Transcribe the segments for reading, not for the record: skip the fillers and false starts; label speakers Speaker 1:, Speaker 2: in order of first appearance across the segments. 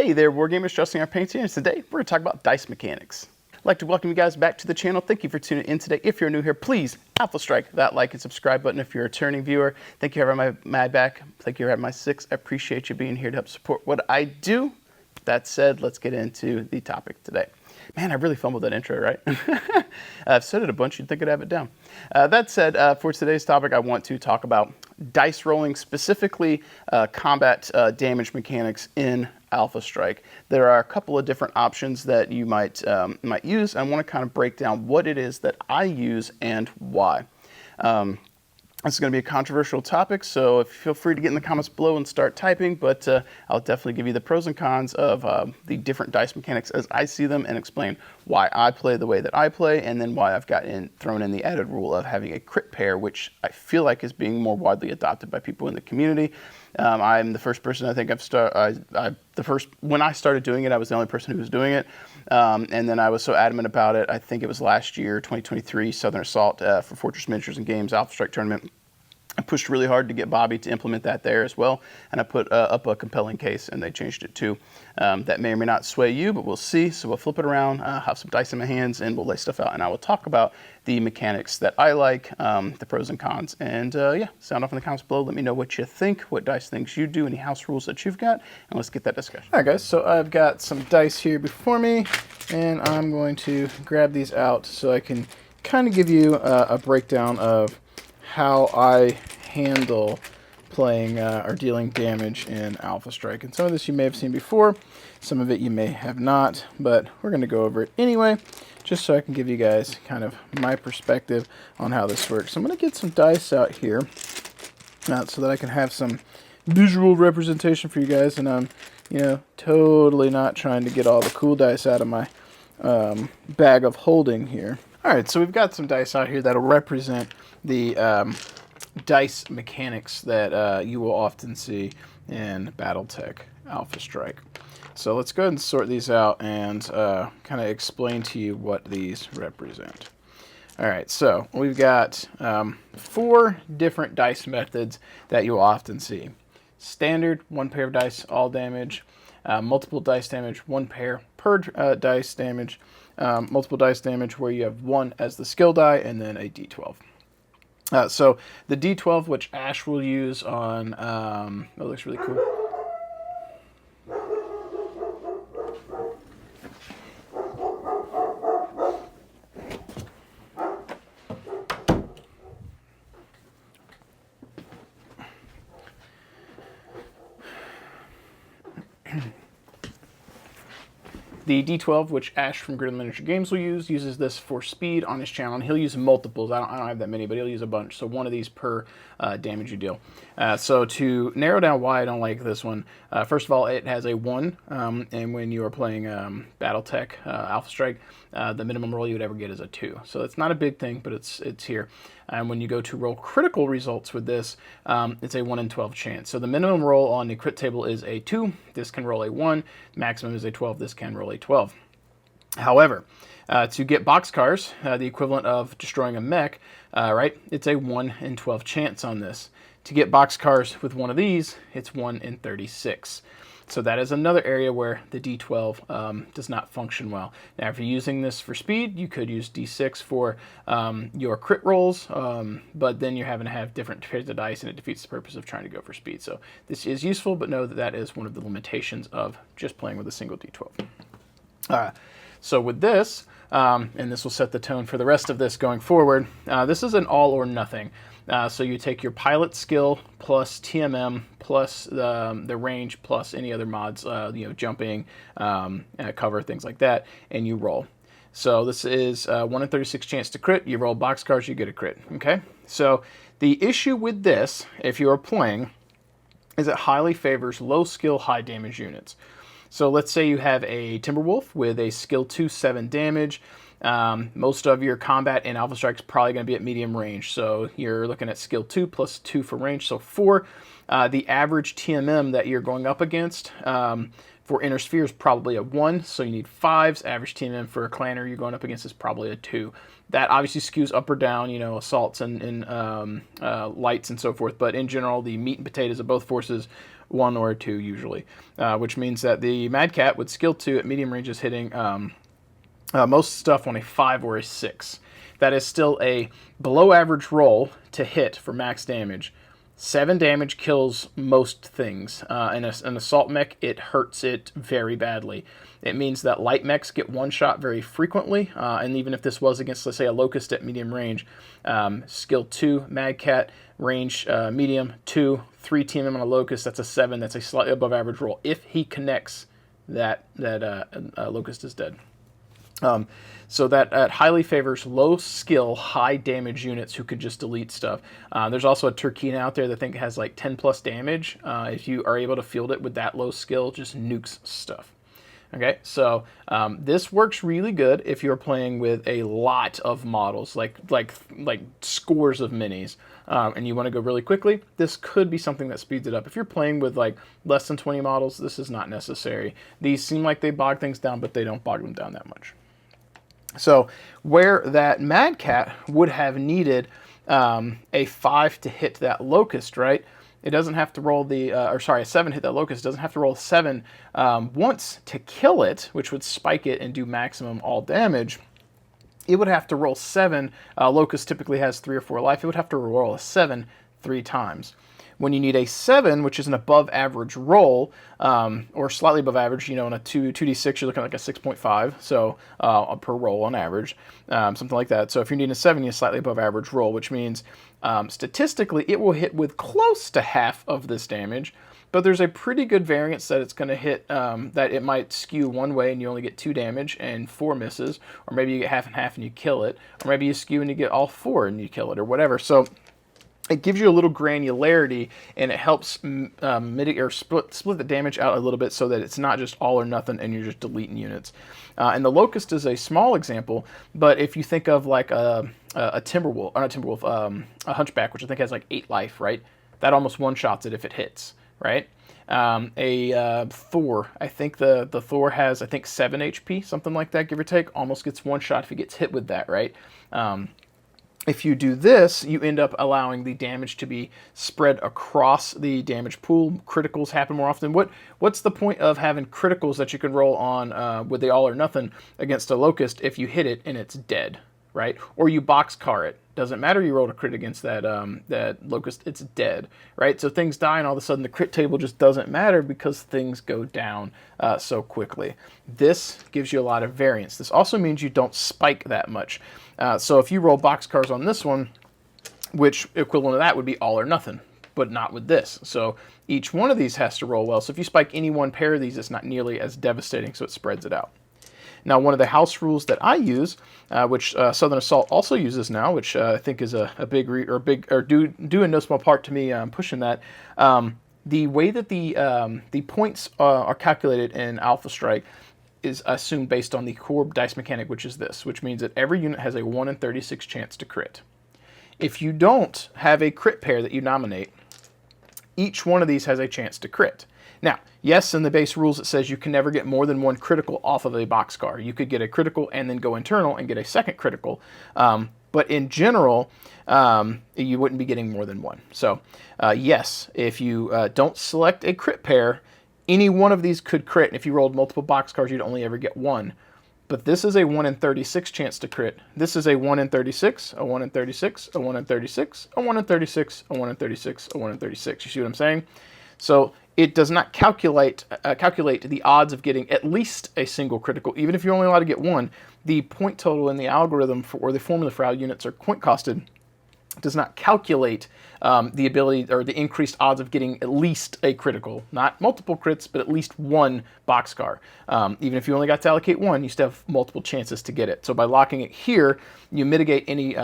Speaker 1: Hey there, Wargamers, Justin our Painting, and today we're going to talk about dice mechanics. I'd like to welcome you guys back to the channel. Thank you for tuning in today. If you're new here, please Alpha Strike that like and subscribe button. If you're a returning viewer, thank you for having my back. Thank you for having my six. I appreciate you being here to help support what I do. That said, let's get into the topic today. Man, I really fumbled that intro, right? I've said it a bunch, you'd think I'd have it down. That said, for today's topic, I want to talk about dice rolling, specifically combat damage mechanics in Alpha Strike. There are a couple of different options that you might use. I want to kind of break down what it is that I use and why. This is going to be a controversial topic, so feel free to get in the comments below and start typing, but I'll definitely give you the pros and cons of the different dice mechanics as I see them and explain why I play the way that I play, and then why I've thrown in the added rule of having a crit pair, which I feel like is being more widely adopted by people in the community. I'm the first person I think when I started doing it, I was the only person who was doing it. And then I was so adamant about it, I think it was last year, 2023, Southern Assault for Fortress Miniatures and Games Alpha Strike Tournament. I pushed really hard to get Bobby to implement that there as well, and I put up a compelling case, and they changed it too. That may or may not sway you, but we'll see. So we'll flip it around, have some dice in my hands, and we'll lay stuff out, and I will talk about the mechanics that I like, the pros and cons, and yeah, sound off in the comments below. Let me know what you think, what dice things you do, any house rules that you've got, and let's get that discussion. All right, guys, so I've got some dice here before me, and I'm going to grab these out so I can kind of give you a breakdown of how I handle playing or dealing damage in Alpha Strike. And some of this you may have seen before, some of it you may have not, but we're going to go over it anyway, just so I can give you guys kind of my perspective on how this works. So I'm going to get some dice out here so that I can have some visual representation for you guys, and I'm, totally not trying to get all the cool dice out of my bag of holding here. Alright, so we've got some dice out here that'll represent the dice mechanics that you will often see in Battletech Alpha Strike. So let's go ahead and sort these out and kind of explain to you what these represent. Alright, so we've got 4 different dice methods that you'll often see. Standard, 1 pair of dice, all damage. Multiple dice damage, 1 pair per dice damage. Multiple dice damage where you have 1 as the skill die and then a d12. So the d12, which Ash will use on, that looks really cool. The D12, which Ash from Grid Miniature Games will use, uses this for speed on his channel, and he'll use multiples. I don't have that many, but he'll use a bunch, so 1 of these per damage you deal. So to narrow down why I don't like this one, first of all, it has a 1, and when you are playing Battletech Alpha Strike, the minimum roll you would ever get is a 2. So it's not a big thing, but it's here. And when you go to roll critical results with this, it's a 1 in 12 chance. So the minimum roll on the crit table is a 2. This can roll a 1. Maximum is a 12. This can roll a 12. However, to get boxcars, the equivalent of destroying a mech, right, it's a 1 in 12 chance on this. To get boxcars with one of these, it's 1 in 36. So that is another area where the D12 does not function well. Now, if you're using this for speed, you could use D6 for your crit rolls, but then you're having to have different pairs of dice, and it defeats the purpose of trying to go for speed. So this is useful, but know that that is one of the limitations of just playing with a single D12. So with this, and this will set the tone for the rest of this going forward, this is an all or nothing. So you take your pilot skill plus TMM plus the range plus any other mods, jumping, cover, things like that, and you roll. So this is 1 in 36 chance to crit. You roll boxcars, you get a crit. Okay. So the issue with this, if you are playing, is it highly favors low skill, high damage units. So let's say you have a Timberwolf with a skill 2, 7 damage. Most of your combat in Alpha Strike is probably going to be at medium range. So you're looking at skill 2 plus 2 for range, so 4. The average TMM that you're going up against for Inner Sphere is probably a 1, so you need 5s. Average TMM for a Clanner you're going up against is probably a 2. That obviously skews up or down, assaults and lights and so forth. But in general, the meat and potatoes of both forces 1 or a 2 usually, which means that the Mad Cat with skill 2 at medium range is hitting most stuff on a 5 or a 6. That is still a below average roll to hit for max damage. 7 damage kills most things. In an assault mech, it hurts it very badly. It means that light mechs get one shot very frequently, and even if this was against, let's say, a Locust at medium range, skill 2, Mad Cat, range medium, 2, 3 team him on a Locust, that's a 7, that's a slightly above average roll. If he connects, that Locust is dead. So that highly favors low skill, high damage units who could just delete stuff. There's also a Turkina out there that I think has like 10 plus damage. If you are able to field it with that low skill, just nukes stuff. Okay, so this works really good if you're playing with a lot of models, like scores of minis, and you want to go really quickly. This could be something that speeds it up. If you're playing with like less than 20 models, this is not necessary. These seem like they bog things down, but they don't bog them down that much. So where that Mad Cat would have needed a 5 to hit that Locust, right? It doesn't have to roll the, a 7 hit that Locust. It doesn't have to roll 7 once to kill it, which would spike it and do maximum all damage. It would have to roll 7. Locust typically has 3 or 4 life. It would have to roll a 7 3 times. When you need a 7, which is an above average roll, or slightly above average, in a 2d6, you're looking at like a 6.5, so per roll on average, something like that. So if you're needing a 7, you have a slightly above average roll, which means statistically it will hit with close to half of this damage, but there's a pretty good variance that it's going to hit, that it might skew one way and you only get 2 damage and 4 misses, or maybe you get half and half and you kill it, or maybe you skew and you get all 4 and you kill it, or whatever. So it gives you a little granularity, and it helps mitigate or split the damage out a little bit so that it's not just all or nothing and you're just deleting units. And the Locust is a small example, but if you think of like a Timberwolf, or not Timberwolf, a Hunchback, which I think has like 8 life, right? That almost one-shots it if it hits, right? Thor, I think the Thor has, 7 HP, something like that, give or take, almost gets one shot if he gets hit with that, right? If you do this, you end up allowing the damage to be spread across the damage pool. Criticals happen more often. What's the point of having criticals that you can roll on with the all or nothing against a Locust if you hit it and it's dead, right? Or you boxcar it. Doesn't matter you rolled a crit against that Locust, it's dead, right? So things die and all of a sudden the crit table just doesn't matter because things go down so quickly. This gives you a lot of variance. This also means you don't spike that much. So if you roll boxcars on this one, which equivalent of that would be all or nothing, but not with this. So each one of these has to roll well. So if you spike any one pair of these, it's not nearly as devastating, so it spreads it out. Now, one of the house rules that I use, which Southern Assault also uses now, which I think is due in no small part to me pushing that. The way that the points are calculated in Alpha Strike is assumed based on the core dice mechanic, which is this, which means that every unit has a 1 in 36 chance to crit. If you don't have a crit pair that you nominate, each one of these has a chance to crit. Now, yes, in the base rules it says you can never get more than 1 critical off of a boxcar. You could get a critical and then go internal and get a second critical, but in general, you wouldn't be getting more than 1. So, yes, if you don't select a crit pair, any one of these could crit, and if you rolled multiple boxcars, you'd only ever get 1. But this is a 1 in 36 chance to crit. This is a 1 in 36, a 1 in 36, a 1 in 36, a 1 in 36, a 1 in 36, a 1 in 36. You see what I'm saying? So it does not calculate the odds of getting at least a single critical. Even if you're only allowed to get 1, the point total in the algorithm or the formula for how units are point costed does not calculate the ability or the increased odds of getting at least a critical. Not multiple crits, but at least 1 boxcar. Even if you only got to allocate 1, you still have multiple chances to get it. So by locking it here, you mitigate any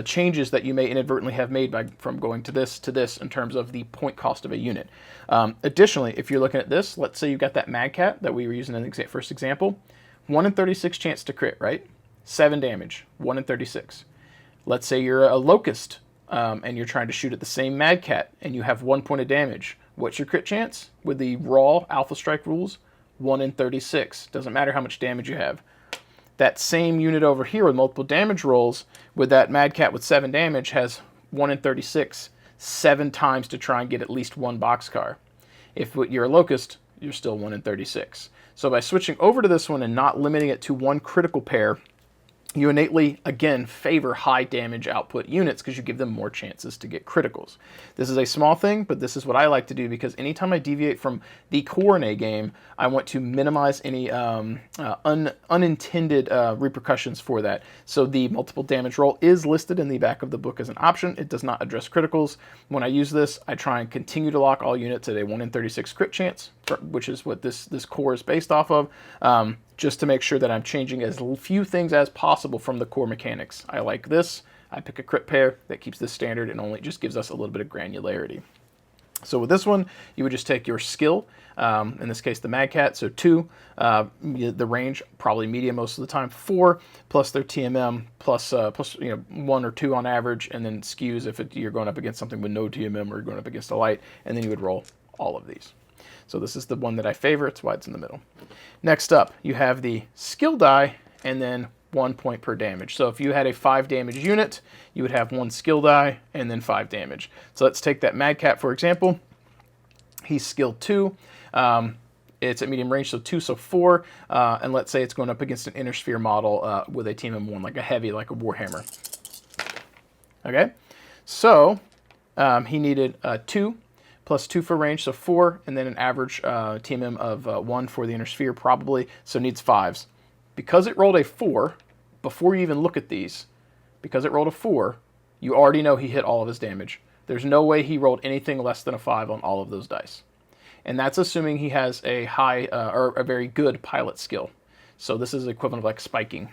Speaker 1: changes that you may inadvertently have made from going to this in terms of the point cost of a unit. Additionally, if you're looking at this, let's say you got that Mad Cat that we were using in the first example. 1 in 36 chance to crit, right? 7 damage, 1 in 36. Let's say you're a Locust and you're trying to shoot at the same Mad Cat and you have 1 point of damage. What's your crit chance? With the raw Alpha Strike rules, 1 in 36. Doesn't matter how much damage you have. That same unit over here with multiple damage rolls with that Mad Cat with 7 damage has 1 in 36, 7 times to try and get at least 1 boxcar. If you're a locust, you're still 1 in 36. So by switching over to this one and not limiting it to one critical pair, you innately, again, favor high damage output units because you give them more chances to get criticals. This is a small thing, but this is what I like to do because anytime I deviate from the core in a game, I want to minimize any unintended repercussions for that. So the multiple damage roll is listed in the back of the book as an option. It does not address criticals. When I use this, I try and continue to lock all units at a 1 in 36 crit chance, which is what this core is based off of. Just to make sure that I'm changing as few things as possible from the core mechanics. I like this. I pick a crit pair that keeps this standard and only just gives us a little bit of granularity. So with this one, you would just take your skill, in this case the Mad Cat, so 2, the range, probably medium most of the time, 4, plus their TMM, plus 1 or 2 on average, and then skews if you're going up against something with no TMM or you're going up against a light, and then you would roll all of these. So this is the one that I favor. It's why it's in the middle. Next up, you have the skill die and then 1 point per damage. So if you had a 5 damage unit, you would have 1 skill die and then 5 damage. So let's take that Mad Cat, for example. He's skilled 2. It's at medium range, so 2, so 4. And let's say it's going up against an inner sphere model with a TMM1, like a heavy, like a Warhammer. Okay? So he needed 2. Plus 2 for range, so 4, and then an average TMM of 1 for the inner sphere, probably, so needs 5s. Because it rolled a 4, before you even look at these, because it rolled a 4, you already know he hit all of his damage. There's no way he rolled anything less than a 5 on all of those dice. And that's assuming he has a high, or a very good pilot skill. So this is the equivalent of like spiking.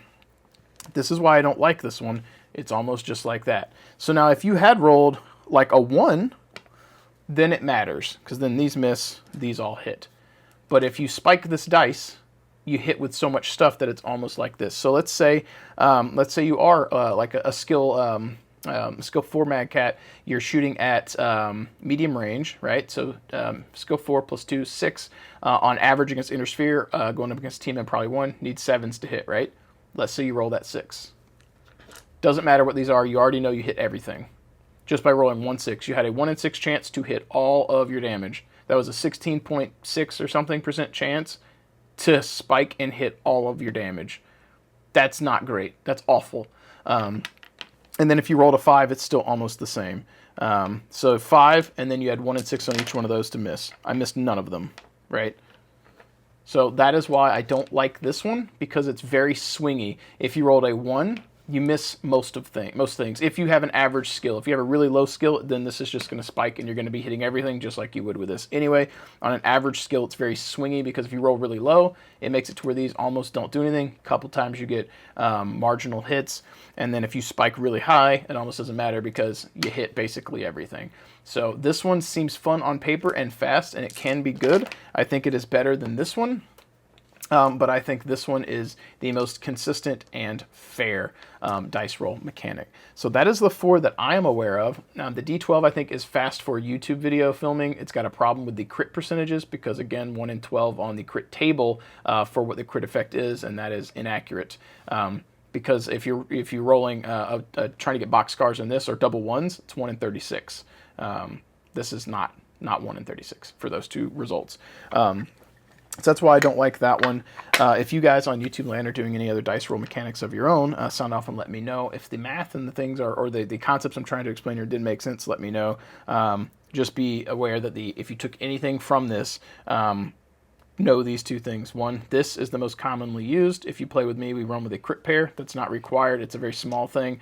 Speaker 1: This is why I don't like this one. It's almost just like that. So now if you had rolled like a 1, then it matters, because then these miss, these all hit. But if you spike this dice, you hit with so much stuff that it's almost like this. So let's say you are like a skill skill 4 Mad Cat. You're shooting at medium range, right? So skill 4 plus 2, 6 on average against inner sphere, going up against team and probably 1, needs 7s to hit, right? Let's say you roll that 6. Doesn't matter what these are. You already know you hit everything. Just by rolling 1 6, you had a 1 in 6 chance to hit all of your damage. That was a 16.6 or something % chance to spike and hit all of your damage. That's not great. That's awful. And then if you rolled a 5, it's still almost the same. So 5, and then you had 1 in 6 on each one of those to miss. I missed none of them, right? So that is why I don't like this one, because it's very swingy. If you rolled a 1, you miss most things. If you have an average skill, if you have a really low skill, then this is just going to spike and you're going to be hitting everything just like you would with this. Anyway, on an average skill, it's very swingy because if you roll really low, it makes it to where these almost don't do anything. A couple times you get marginal hits, and then if you spike really high, it almost doesn't matter because you hit basically everything. So this one seems fun on paper and fast, and it can be good. I think it is better than this one. But I think this one is the most consistent and fair dice roll mechanic. So that is the 4 that I am aware of. Now, the D12 I think is fast for YouTube video filming. It's got a problem with the crit percentages because, again, 1 in 12 on the crit table for what the crit effect is, and that is inaccurate. Because if you're rolling trying to get boxcars in this or double 1s, it's 1 in 36. This is not 1 in 36 for those 2 results. So that's why I don't like that one. If you guys on YouTube land are doing any other dice roll mechanics of your own, sound off and let me know. If the math and the things or the concepts I'm trying to explain here didn't make sense, let me know. Just be aware that if you took anything from this, know these 2 things. 1, this is the most commonly used. If you play with me, we run with a crit pair. That's not required. It's a very small thing.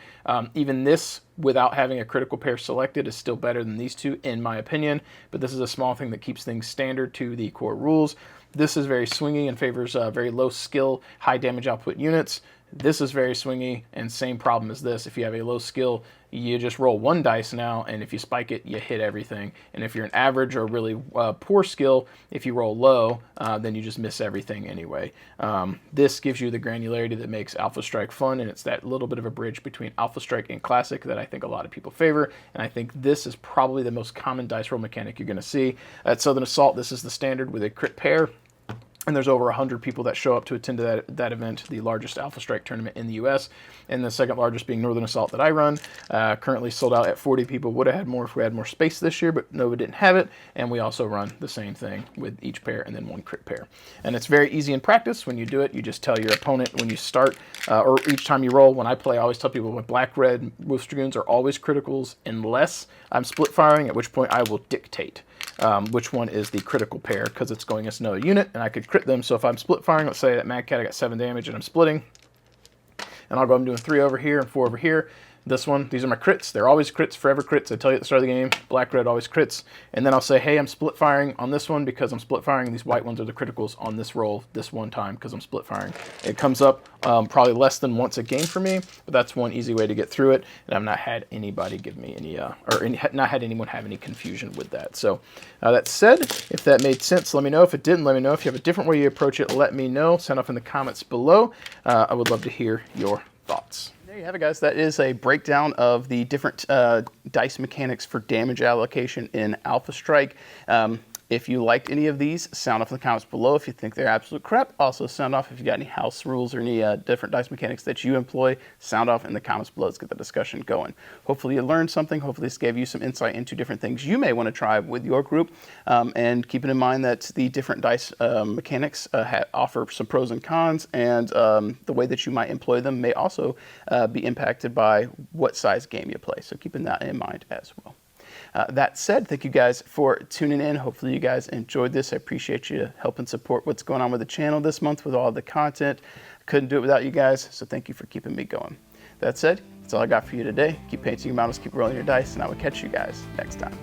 Speaker 1: Even this, without having a critical pair selected, is still better than these 2, in my opinion. But this is a small thing that keeps things standard to the core rules. This is very swingy and favors very low skill, high damage output units. This is very swingy, and same problem as this. If you have a low skill, you just roll 1 dice now, and if you spike it, you hit everything. And if you're an average or really poor skill, if you roll low, then you just miss everything anyway. This gives you the granularity that makes Alpha Strike fun, and it's that little bit of a bridge between Alpha Strike and Classic that I think a lot of people favor, and I think this is probably the most common dice roll mechanic you're going to see. At Southern Assault, this is the standard with a crit pair. And there's over 100 people that show up to attend to that event, the largest Alpha Strike tournament in the U.S., and the second largest being Northern Assault that I run. Currently sold out at 40 people. Would have had more if we had more space this year, but Nova didn't have it. And we also run the same thing with each pair and then one crit pair. And it's very easy in practice. When you do it, you just tell your opponent when you start, or each time you roll. When I play, I always tell people my Black Red Wolf Dragoons are always criticals unless I'm split firing, at which point I will dictate which one is the critical pair, because it's going against another unit, and I could crit them. So if I'm split firing, let's say that Mad Cat, I got 7 damage, and I'm splitting, and I'll go, I'm doing 3 over here and 4 over here. This one, these are my crits. They're always crits, forever crits. I tell you at the start of the game, Black Red always crits. And then I'll say, hey, I'm split firing on this one because I'm split firing. These white ones are the criticals on this roll this one time because I'm split firing. It comes up probably less than once a game for me, but that's one easy way to get through it. And I've not had anybody give me any, not had anyone have any confusion with that. So that said, if that made sense, let me know. If it didn't, let me know. If you have a different way you approach it, let me know. Sound off in the comments below. I would love to hear your thoughts. There you have it, guys. That is a breakdown of the different dice mechanics for damage allocation in Alpha Strike. If you liked any of these, sound off in the comments below. If you think they're absolute crap, also sound off if you got any house rules or any different dice mechanics that you employ. Sound off in the comments below. Let's get the discussion going. Hopefully you learned something. Hopefully this gave you some insight into different things you may want to try with your group. And keeping in mind that the different dice mechanics offer some pros and cons, and the way that you might employ them may also be impacted by what size game you play. So keeping that in mind as well. That said, thank you guys for tuning in. Hopefully you guys enjoyed this. I appreciate you helping support what's going on with the channel this month with all the content. Couldn't do it without you guys, so thank you for keeping me going. That said, that's all I got for you today. Keep painting your models, keep rolling your dice, and I will catch you guys next time.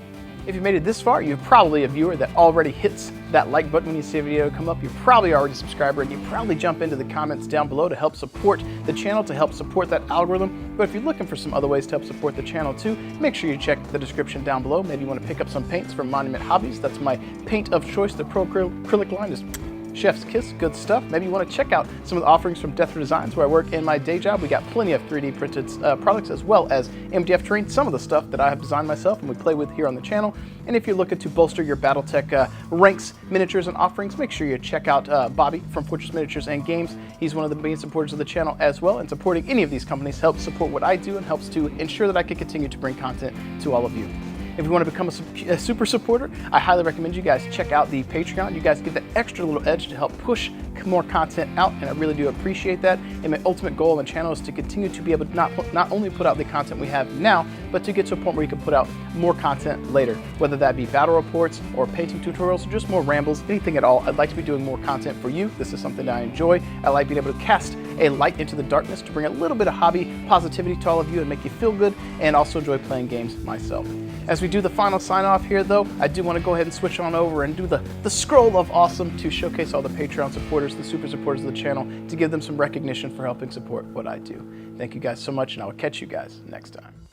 Speaker 1: If you made it this far, you're probably a viewer that already hits that like button when you see a video come up. You're probably already a subscriber, and you probably jump into the comments down below to help support the channel, to help support that algorithm. But if you're looking for some other ways to help support the channel too, make sure you check the description down below. Maybe you want to pick up some paints from Monument Hobbies. That's my paint of choice. The Pro Acrylic line is chef's kiss, good stuff. Maybe you want to check out some of the offerings from Death Designs, where I work in my day job. We got plenty of 3D printed products, as well as MDF terrain, some of the stuff that I have designed myself and we play with here on the channel. And if you're looking to bolster your Battletech ranks, miniatures, and offerings, make sure you check out Bobby from Fortress Miniatures and Games. He's one of the main supporters of the channel as well, and supporting any of these companies helps support what I do and helps to ensure that I can continue to bring content to all of you. If you want to become a super supporter, I highly recommend you guys check out the Patreon. You guys get that extra little edge to help push more content out, and I really do appreciate that. And my ultimate goal on the channel is to continue to be able to not only put out the content we have now, but to get to a point where you can put out more content later, whether that be battle reports or painting tutorials or just more rambles, anything at all. I'd like to be doing more content for you. This is something that I enjoy. I like being able to cast a light into the darkness to bring a little bit of hobby positivity to all of you and make you feel good, and also enjoy playing games myself. As we do the final sign off here though, I do want to go ahead and switch on over and do the scroll of awesome to showcase all the Patreon supporters, the super supporters of the channel, to give them some recognition for helping support what I do. Thank you guys so much, and I will catch you guys next time.